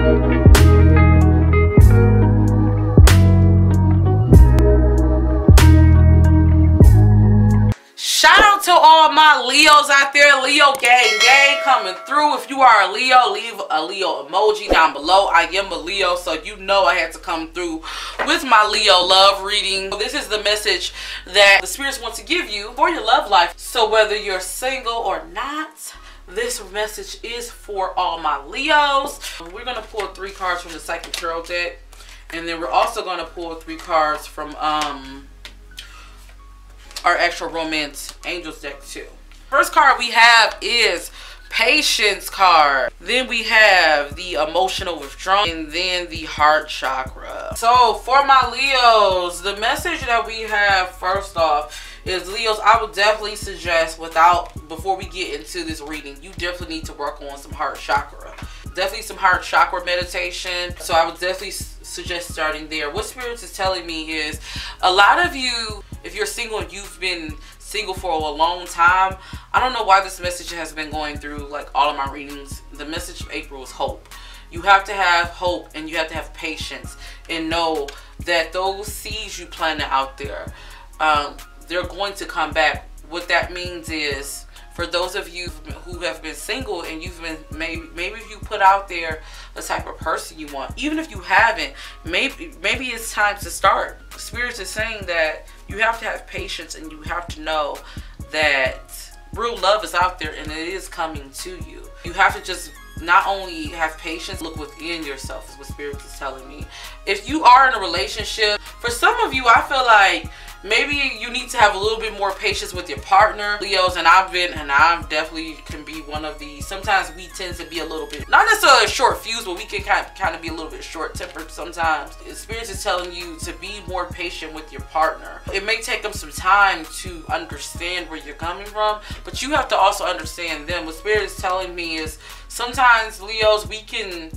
Shout out to all my Leos out there. Leo gang coming through. If you are a Leo, leave a Leo emoji down below. I am a Leo, so you know I had to come through with my Leo love reading. This is the message that the spirits want to give you for your love life. So whether you're single or not, this message is for all my Leos. We're going to pull 3 cards from the Psychic Tarot deck. And then we're also going to pull 3 cards from our actual Romance Angels deck too. First card we have is Patience card. Then we have the Emotional Withdrawal, and then the Heart Chakra. So for my Leos, the message that we have first off is, Leos, I would definitely suggest, before we get into this reading, you definitely need to work on some Heart Chakra. Definitely some Heart Chakra meditation. So I would definitely suggest starting there. What Spirits is telling me is, a lot of you, if you're single and you've been single for a long time, I don't know why this message has been going through like all of my readings. The message of April is hope. You have to have hope, and you have to have patience, and know that those seeds you planted out there, they're going to come back. What that means is, for those of you who have been single and you've been, maybe if you put out there the type of person you want, even if you haven't, maybe it's time to start. Spirits is saying that you have to have patience, and you have to know that real love is out there and it is coming to you. You have to just not only have patience, look within yourself, is what Spirits is telling me. If you are in a relationship, for some of you, I feel like maybe you need to have a little bit more patience with your partner, Leos, and I definitely can be one of these. Sometimes we tend to be a little bit, not necessarily a short fuse, but we can kind of be a little bit short-tempered sometimes. Spirits is telling you to be more patient with your partner. It may take them some time to understand where you're coming from, but you have to also understand them. What Spirit is telling me is, sometimes, Leos, we can,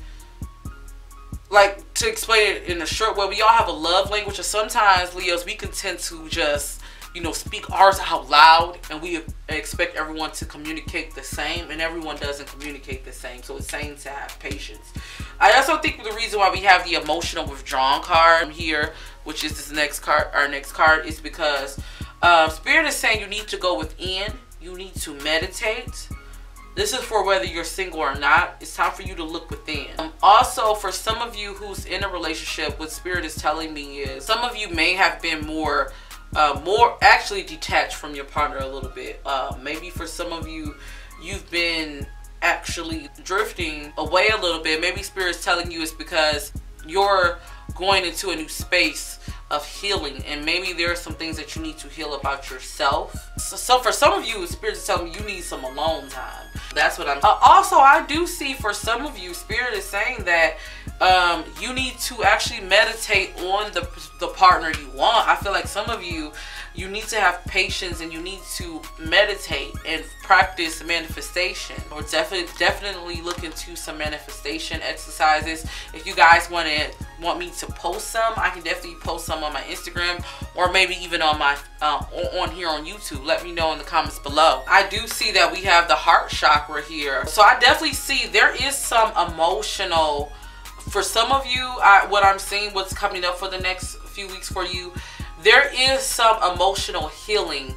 like, to explain it in a short way, we all have a love language, and sometimes, Leos, we can tend to just, you know, speak ours out loud, and we expect everyone to communicate the same, and everyone doesn't communicate the same. So it's saying to have patience. I also think the reason why we have the Emotional Withdrawal card here, which is this next card, our next card, is because Spirit is saying you need to go within, you need to meditate. This is for whether you're single or not. It's time for you to look within. Also, for some of you who's in a relationship, what Spirit is telling me is, some of you may have been more actually detached from your partner a little bit. Maybe for some of you, you've been actually drifting away a little bit. Maybe Spirit's telling you it's because you're going into a new space of healing, and maybe there are some things that you need to heal about yourself. So for some of you, Spirit is telling me you need some alone time. That's what I'm also, I do see for some of you, Spirit is saying that you need to actually meditate on the partner you want. I feel like some of you, you need to have patience, and you need to meditate and practice manifestation, or definitely look into some manifestation exercises. If you guys want me to post some, I can definitely post some on my Instagram, or maybe even on my on here on YouTube. Let me know in the comments below. I do see that we have the Heart Chakra here, so I definitely see there is some emotional, for some of you, what I'm seeing, what's coming up for the next few weeks for you, there is some emotional healing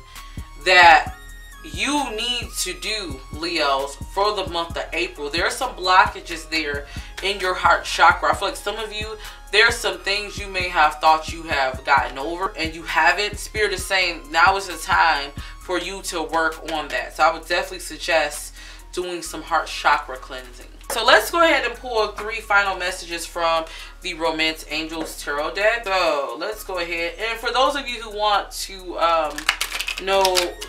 that you need to do, Leos, for the month of April. There are some blockages there in your Heart Chakra. I feel like some of you, there's some things you may have thought you have gotten over and you haven't. Spirit is saying now is the time for you to work on that. So I would definitely suggest doing some Heart Chakra cleansing. So let's go ahead and pull 3 final messages from the Romance Angels Tarot deck. So let's go ahead, and for those of you who want to know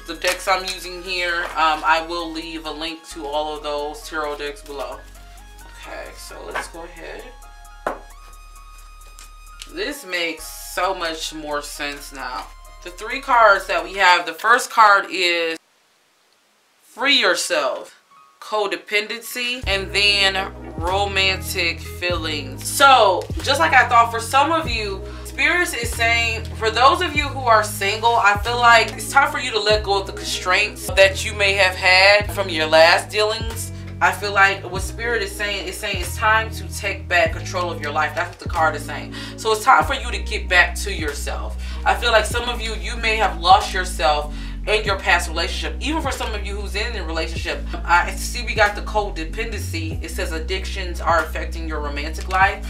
the decks I'm using here, I will leave a link to all of those tarot decks below. Okay, so let's go ahead. This makes so much more sense now. The 3 cards that we have, the first card is Free Yourself, Codependency, and then Romantic Feelings. So just like I thought, for some of you, Spirit is saying, for those of you who are single, I feel like it's time for you to let go of the constraints that you may have had from your last dealings I feel like what Spirit is saying it's time to take back control of your life. That's what the card is saying. So it's time for you to get back to yourself. I feel like some of you may have lost yourself in your past relationship. Even for some of you who's in a relationship, I see we got the codependency. It says addictions are affecting your romantic life.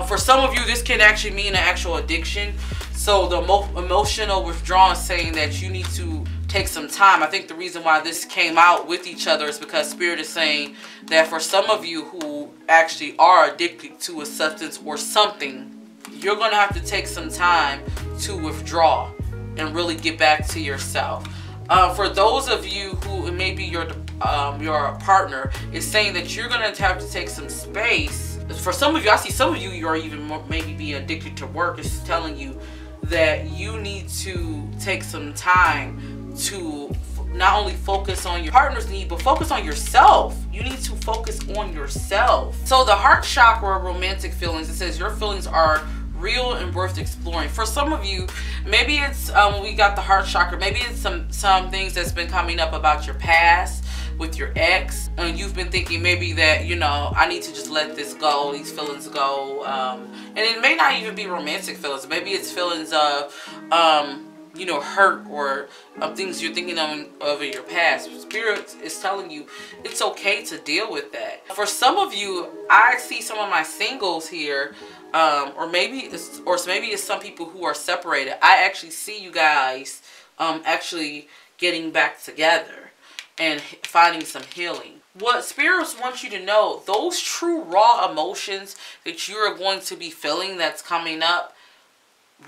For some of you, this can actually mean an actual addiction. So the emotional withdrawal is saying that you need to take some time. I think the reason why this came out with each other is because Spirit is saying that for some of you who actually are addicted to a substance or something, you're going to have to take some time to withdraw and really get back to yourself. For those of you who maybe your partner is saying that you're going to have to take some space. For some of you, I see some of you, you're even more, maybe being addicted to work. It's telling you that you need to take some time to not only focus on your partner's need, but focus on yourself. You need to focus on yourself. So the heart chakra, romantic feelings, it says your feelings are real and worth exploring. For some of you, maybe it's we got the heart chakra, maybe it's some things that's been coming up about your past with your ex, and you've been thinking maybe that, you know, I need to just let this go, these feelings go, and it may not even be romantic feelings. Maybe it's feelings of you know, hurt or things you're thinking of in your past. Spirit is telling you it's okay to deal with that. For some of you, I see some of my singles here, or maybe it's some people who are separated. I actually see you guys actually getting back together and finding some healing. What spirits want you to know, those true raw emotions that you are going to be feeling that's coming up,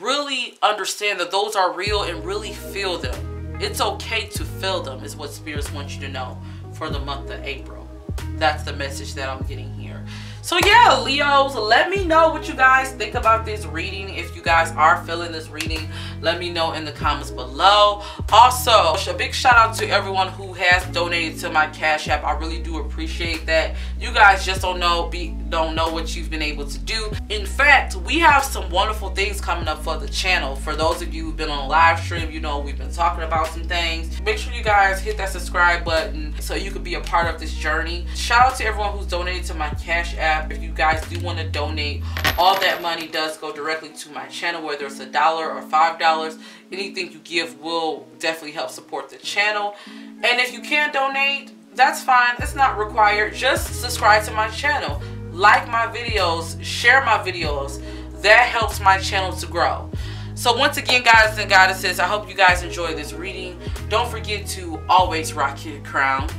really understand that those are real and really feel them. It's okay to feel them is what spirits want you to know for the month of April. That's the message that I'm getting here. So yeah, Leos, let me know what you guys think about this reading. If you guys are feeling this reading, let me know in the comments below. Also, a big shout out to everyone who has donated to my Cash App. I really do appreciate that. You guys just don't know what you've been able to do. In fact, we have some wonderful things coming up for the channel. For those of you who've been on live stream, you know we've been talking about some things. Make sure you guys hit that subscribe button so you can be a part of this journey. Shout out to everyone who's donated to my Cash App. If you guys do want to donate, all that money does go directly to my channel, whether it's $1 or $5. Anything you give will definitely help support the channel. And if you can't donate, that's fine. It's not required. Just subscribe to my channel, like my videos, share my videos. That helps my channel to grow. So once again, guys and goddesses, I hope you guys enjoy this reading. Don't forget to always rock your crown.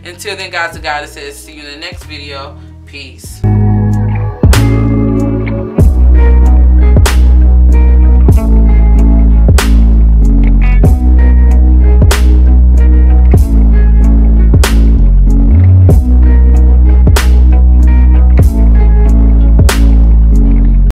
Until then, guys and goddesses, see you in the next video. Peace.